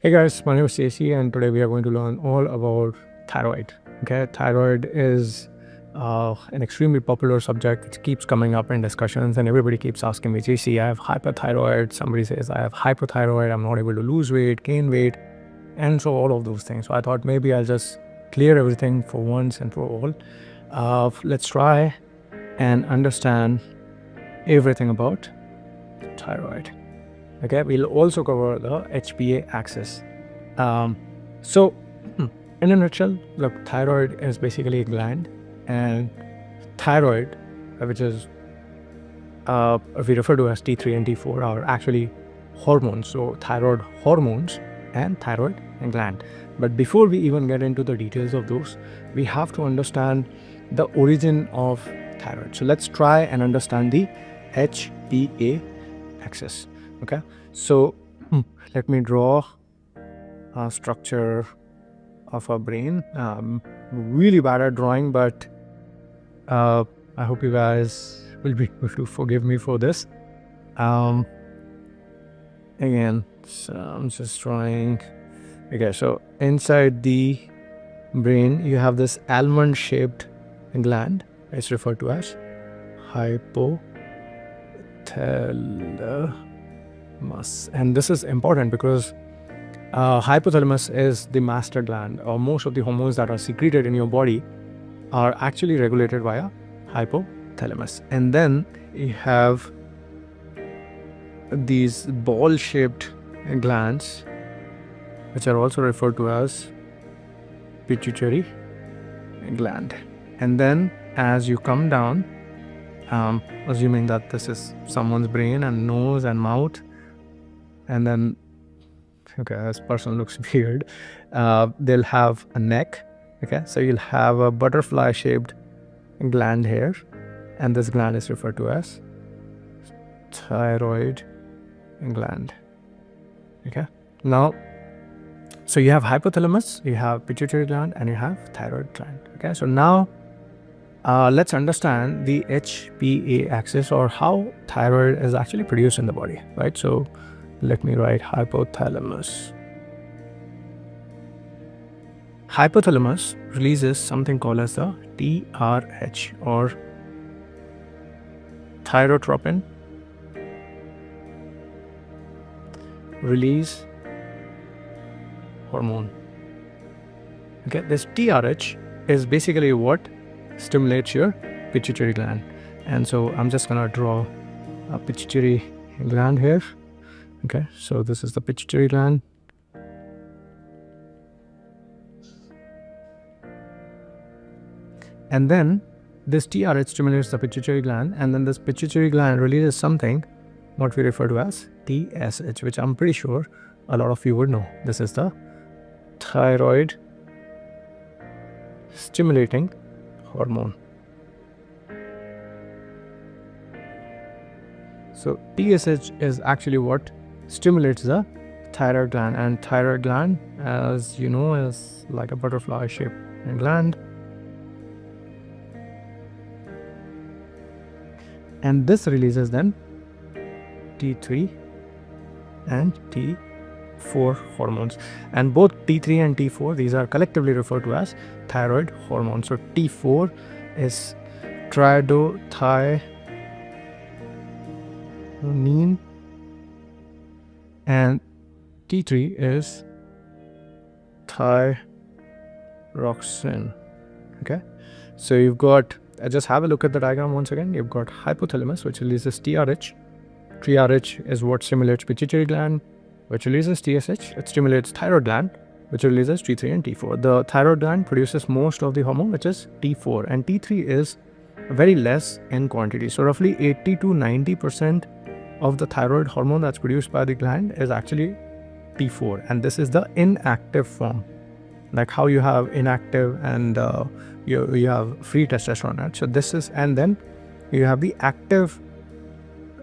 Hey guys, my name is Stacy and today we are going to learn all about thyroid. Okay, thyroid is an extremely popular subject. It keeps coming up in discussions and everybody keeps asking me, JC, I have hyperthyroid. Somebody says I have hypothyroid. I'm not able to lose weight, gain weight, and so all of those things. So I thought maybe I'll just clear everything for once and for all. Let's try and understand everything about thyroid. Okay, we'll also cover the HPA axis. So in a nutshell, look, thyroid is basically a gland, and thyroid, which is we refer to as T3 and T4, are actually hormones. So thyroid hormones and thyroid and gland. But before we even get into the details of those, we have to understand the origin of thyroid. So let's try and understand the HPA axis. Okay, so let me draw a structure of a brain. Really bad at drawing, but I hope you guys will be able to forgive me for this. Again, so I'm just drawing. Okay, so inside the brain, you have this almond-shaped gland. It's referred to as hypothalamus. And this is important because hypothalamus is the master gland, or most of the hormones that are secreted in your body are actually regulated via hypothalamus. And then you have these ball-shaped glands, which are also referred to as pituitary gland. And then as you come down, assuming that this is someone's brain and nose and mouth, and then, okay, this person looks weird, they'll have a neck. Okay, so you'll have a butterfly shaped gland here, and this gland is referred to as thyroid gland. Okay, now, so you have hypothalamus, you have pituitary gland, and you have thyroid gland. Okay, so now let's understand the HPA axis, or how thyroid is actually produced in the body, right? So let me write hypothalamus. Hypothalamus releases something called as the TRH, or thyrotropin release hormone. Okay, this TRH is basically what stimulates your pituitary gland. And so I'm just gonna draw a pituitary gland here. Okay, so this is the pituitary gland. And then this TRH stimulates the pituitary gland, and then this pituitary gland releases something what we refer to as TSH, which I'm pretty sure a lot of you would know. This is the thyroid stimulating hormone. So TSH is actually what stimulates the thyroid gland, and thyroid gland, as you know, is like a butterfly shaped gland. And this releases then T3 and T4 hormones, and both T3 and T4, these are collectively referred to as thyroid hormones. So T4 is tridothyronine, and T3 is thyroxine. Okay, so you've got, just have a look at the diagram once again. You've got hypothalamus, which releases TRH. TRH is what stimulates pituitary gland, which releases TSH. It stimulates thyroid gland, which releases T3 and T4. The thyroid gland produces most of the hormone, which is T4, and T3 is very less in quantity. So roughly 80 to 90% of the thyroid hormone that's produced by the gland is actually T4, and this is the inactive form, like how you have inactive and you have free testosterone, right? So this is, and then you have the active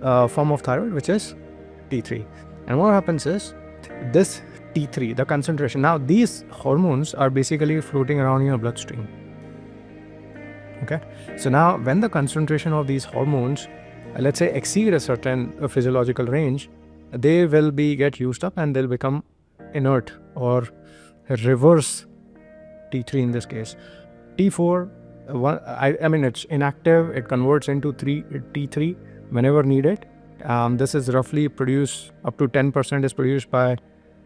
form of thyroid, which is T3. And what happens is this T3, the concentration, now these hormones are basically floating around in your bloodstream. Okay, so now when the concentration of these hormones, let's say, exceed a certain physiological range, they will get used up and they'll become inert or reverse T3 in this case. T4, I mean, it's inactive. It converts into T3 whenever needed. This is roughly produced, up to 10% is produced by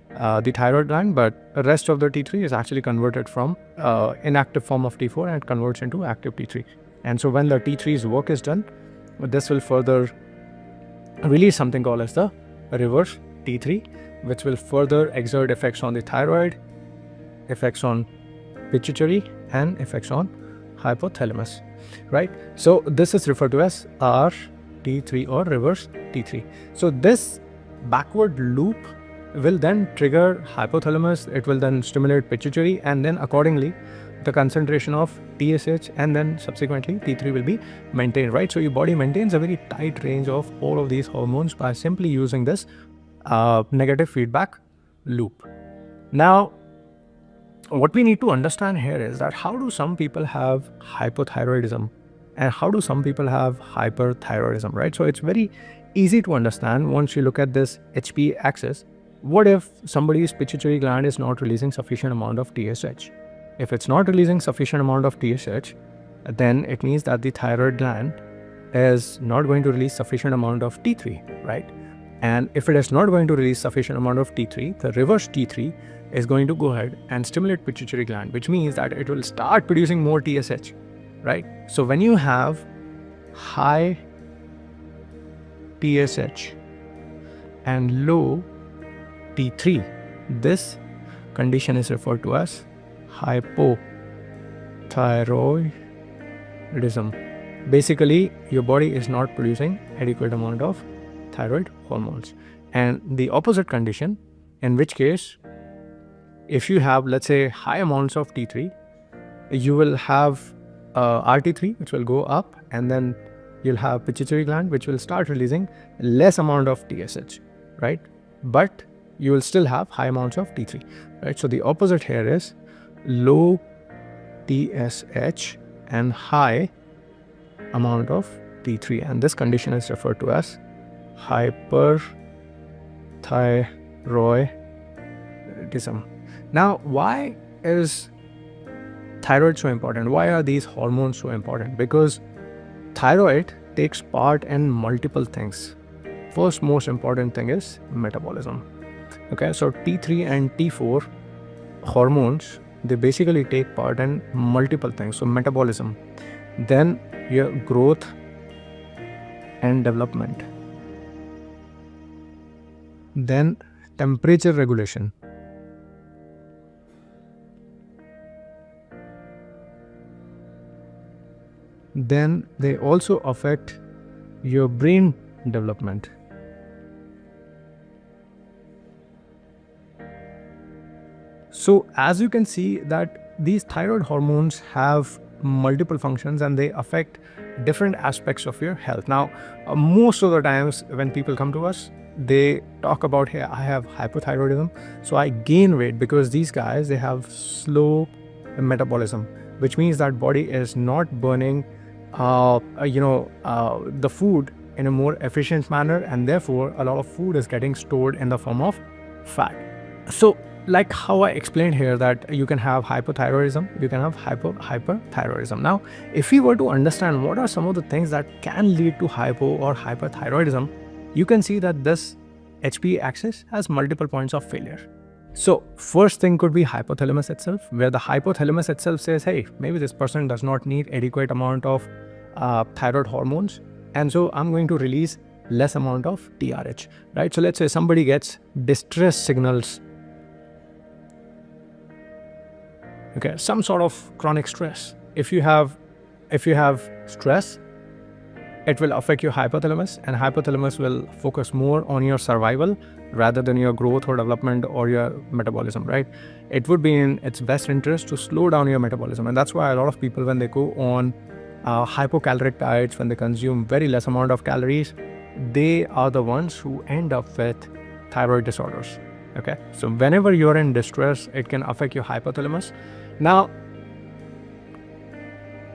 the thyroid gland, but the rest of the T3 is actually converted from inactive form of T4 and it converts into active T3. And so when the T3's work is done, this will further release something called as the reverse T3, which will further exert effects on the thyroid, effects on pituitary, and effects on hypothalamus, right? So this is referred to as RT3 or reverse T3. So this backward loop will then trigger hypothalamus, it will then stimulate pituitary, and then accordingly the concentration of TSH and then subsequently T3 will be maintained, right? So your body maintains a very tight range of all of these hormones by simply using this negative feedback loop. Now, what we need to understand here is that how do some people have hypothyroidism and how do some people have hyperthyroidism, right? So it's very easy to understand once you look at this HP axis. What if somebody's pituitary gland is not releasing sufficient amount of TSH? If it's not releasing sufficient amount of TSH, then it means that the thyroid gland is not going to release sufficient amount of T3, right? And if it is not going to release sufficient amount of T3, the reverse T3 is going to go ahead and stimulate pituitary gland, which means that it will start producing more TSH, right? So when you have high TSH and low T3, this condition is referred to as hypothyroidism. Basically, your body is not producing adequate amount of thyroid hormones. And the opposite condition, in which case, if you have, let's say, high amounts of T3, you will have RT3, which will go up, and then you'll have pituitary gland, which will start releasing less amount of TSH, right? But you will still have high amounts of T3, right? So the opposite here is low TSH and high amount of T3, and this condition is referred to as hyperthyroidism. Now, why is thyroid so important? Why are these hormones so important? Because thyroid takes part in multiple things. First most important thing is metabolism. Okay, so T3 and T4 hormones, they basically take part in multiple things. So metabolism, then your growth and development, then temperature regulation, then they also affect your brain development. So as you can see that these thyroid hormones have multiple functions and they affect different aspects of your health. Now, most of the times when people come to us, they talk about, hey, I have hypothyroidism, so I gain weight, because these guys, they have slow metabolism, which means that body is not burning the food in a more efficient manner, and therefore a lot of food is getting stored in the form of fat. So like how I explained here, that you can have hypothyroidism, you can have hyperthyroidism. Now, if we were to understand what are some of the things that can lead to hypo or hyperthyroidism, you can see that this HP axis has multiple points of failure. So first thing could be hypothalamus itself, where the hypothalamus itself says, hey, maybe this person does not need adequate amount of thyroid hormones, and so I'm going to release less amount of TRH, right? So let's say somebody gets distress signals, okay, some sort of chronic stress. If you have stress, it will affect your hypothalamus, and hypothalamus will focus more on your survival rather than your growth or development or your metabolism, right? It would be in its best interest to slow down your metabolism, and that's why a lot of people, when they go on hypocaloric diets, when they consume very less amount of calories, they are the ones who end up with thyroid disorders. Okay, so whenever you're in distress, it can affect your hypothalamus. Now,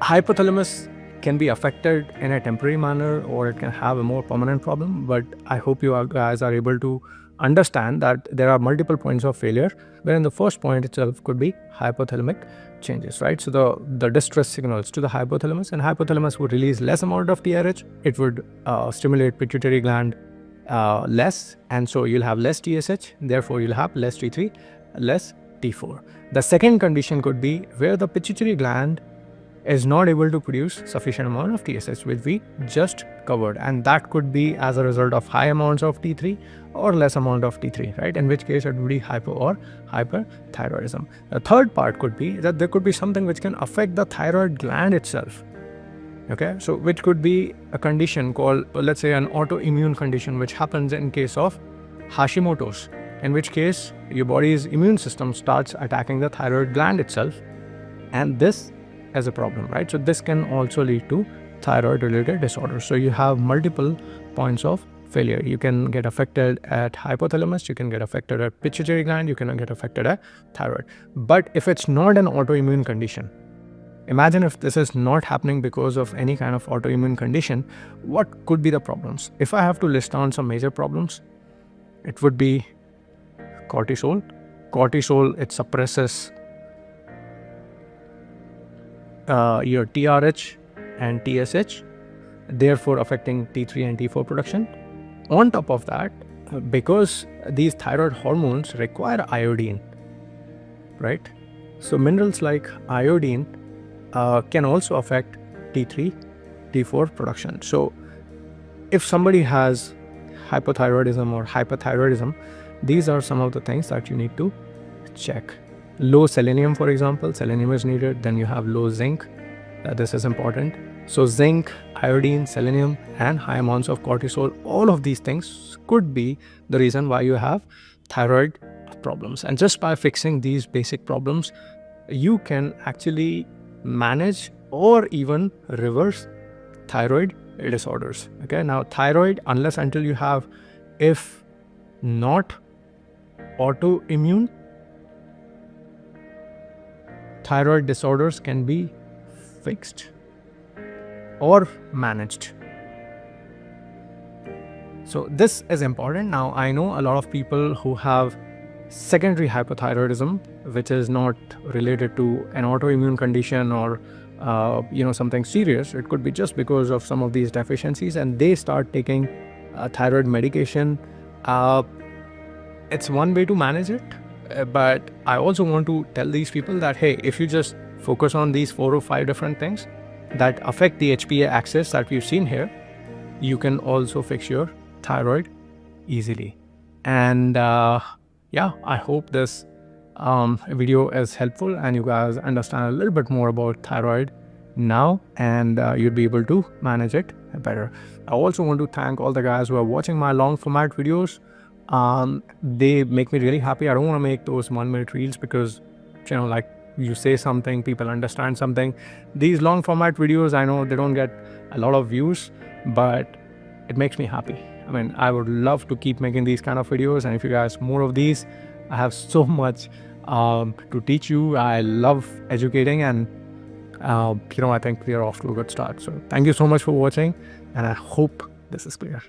hypothalamus can be affected in a temporary manner, or it can have a more permanent problem, but I hope you guys are able to understand that there are multiple points of failure, wherein the first point itself could be hypothalamic changes, right? So the distress signals to the hypothalamus, and hypothalamus would release less amount of TRH. It would stimulate pituitary gland less, and so you'll have less TSH, therefore you'll have less T3, less T4. The second condition could be where the pituitary gland is not able to produce sufficient amount of TSH, which we just covered, and that could be as a result of high amounts of T3 or less amount of T3, right? In which case it would be hypo or hyperthyroidism. The third part could be that there could be something which can affect the thyroid gland itself. Okay, so which could be a condition called, let's say, an autoimmune condition, which happens in case of Hashimoto's, in which case your body's immune system starts attacking the thyroid gland itself, and this is a problem, right? So this can also lead to thyroid related disorders. So you have multiple points of failure. You can get affected at hypothalamus, you can get affected at pituitary gland, you can get affected at thyroid. But if it's not an autoimmune condition, imagine if this is not happening because of any kind of autoimmune condition, what could be the problems? If I have to list down some major problems, it would be cortisol. Cortisol, it suppresses your TRH and TSH, therefore affecting T3 and T4 production. On top of that, because these thyroid hormones require iodine, right? So minerals like iodine can also affect T3, T4 production. So if somebody has hypothyroidism or hyperthyroidism, these are some of the things that you need to check. Low selenium, for example, selenium is needed. Then you have low zinc. This is important. So zinc, iodine, selenium, and high amounts of cortisol, all of these things could be the reason why you have thyroid problems. And just by fixing these basic problems, you can actually manage or even reverse thyroid disorders. Okay, now thyroid, unless until you have, if not autoimmune, thyroid disorders can be fixed or managed. So this is important. Now I know a lot of people who have secondary hypothyroidism, which is not related to an autoimmune condition or something serious. It could be just because of some of these deficiencies, and they start taking thyroid medication. It's one way to manage it. But I also want to tell these people that, hey, if you just focus on these 4 or 5 different things that affect the HPA axis that we've seen here, you can also fix your thyroid easily. And yeah, I hope this video is helpful and you guys understand a little bit more about thyroid now, and you'll be able to manage it better. I also want to thank all the guys who are watching my long format videos. They make me really happy. I don't want to make those 1-minute reels because, like you say something, people understand something. These long format videos, I know they don't get a lot of views, but it makes me happy. I mean, I would love to keep making these kind of videos, and if you guys more of these, I have so much to teach you. I love educating, and I think we are off to a good start. So thank you so much for watching, and I hope this is clear.